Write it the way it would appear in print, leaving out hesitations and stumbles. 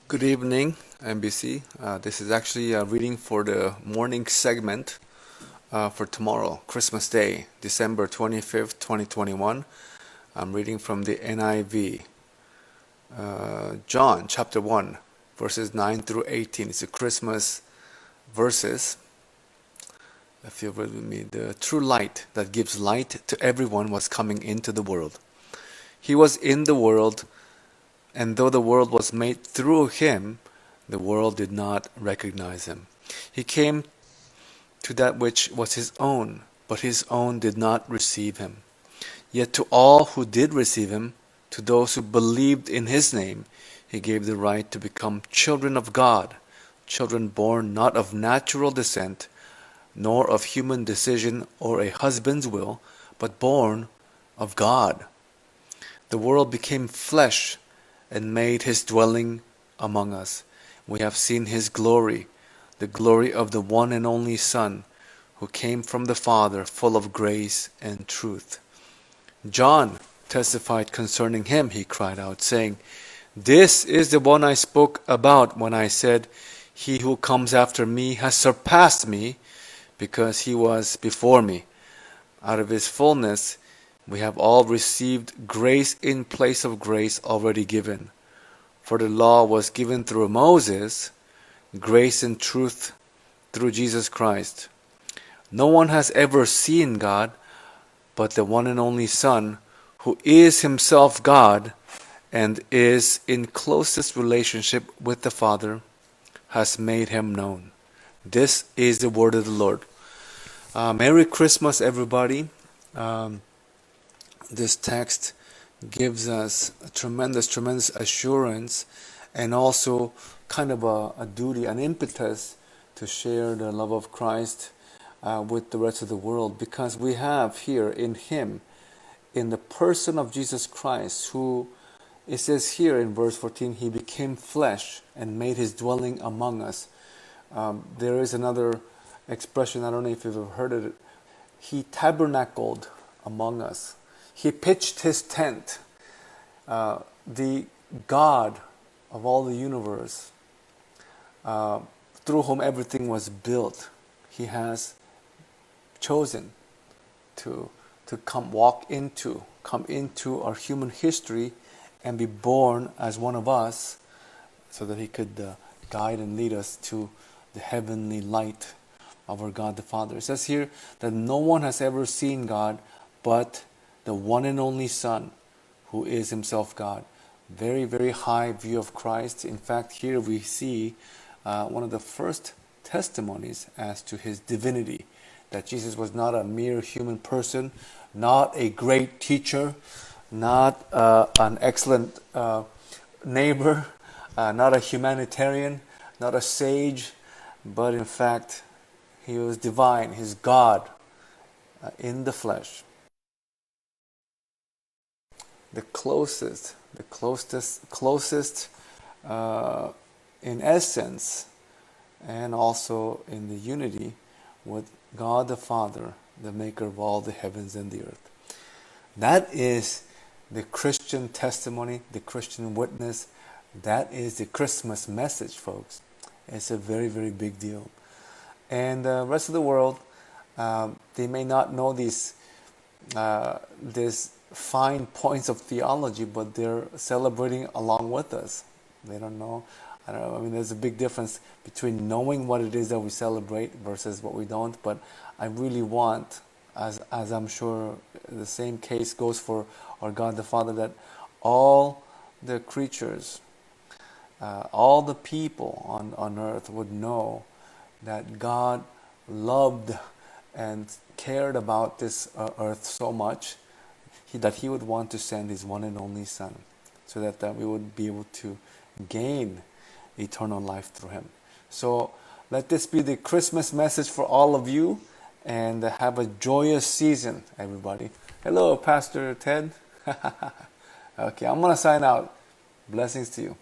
Good evening, MBC. This is actually a reading for the morning segment for tomorrow, Christmas Day, December 25th, 2021. I'm reading from the NIV. John chapter 1, verses 9 through 18. It's the Christmas verses. If you're with me, the true light that gives light to everyone was coming into the world. He was in the world, and though the world was made through him, the world did not recognize him. He came to that which was his own, but his own did not receive him. Yet to all who did receive him, to those who believed in his name, he gave the right to become children of God, children born not of natural descent, nor of human decision or a husband's will, but born of God. The world became flesh and made his dwelling among us. We have seen his glory, the glory of the one and only Son, who came from the Father, full of grace and truth. John testified concerning him, he cried out, saying, "This is the one I spoke about when I said, 'He who comes after me has surpassed me, because he was before me.' Out of his fullness we have all received grace in place of grace already given. For the law was given through Moses, grace and truth through Jesus Christ. No one has ever seen God, but the one and only Son, who is himself God and is in closest relationship with the Father, has made him known." This is the word of the Lord. Merry Christmas, everybody. This text gives us a tremendous assurance, and also kind of a duty, an impetus to share the love of Christ with the rest of the world, because we have here in him, in the person of Jesus Christ, who, it says here in verse 14, he became flesh and made his dwelling among us. There is another expression, I don't know if you've ever heard of it. He tabernacled among us. He pitched his tent. The God of all the universe, through whom everything was built, he has chosen to come into our human history and be born as one of us, so that he could guide and lead us to the heavenly light of our God the Father. It says here that no one has ever seen God but the one and only Son, who is himself God. Very high view of Christ. In fact, here we see one of the first testimonies as to his divinity, that Jesus was not a mere human person, not a great teacher, not an excellent neighbor, not a humanitarian, not a sage, but in fact, he was divine. He's God in the flesh. The closest in essence, and also in the unity with God the Father, the maker of all the heavens and the earth. That is the Christian testimony, the Christian witness. That is the Christmas message, folks. It's a very big deal. And the rest of the world, they may not know these fine points of theology, but they're celebrating along with us. They don't know. I don't know. I mean, there's a big difference between knowing what it is that we celebrate versus what we don't. But I really want, as I'm sure the same case goes for our God the Father, that all the creatures, all the people on earth would know that God loved and cared about this earth so much that he would want to send his one and only Son, so that we would be able to gain eternal life through him. So let this be the Christmas message for all of you, and have a joyous season, everybody. Hello, Pastor Ted. Okay, I'm going to sign out. Blessings to you.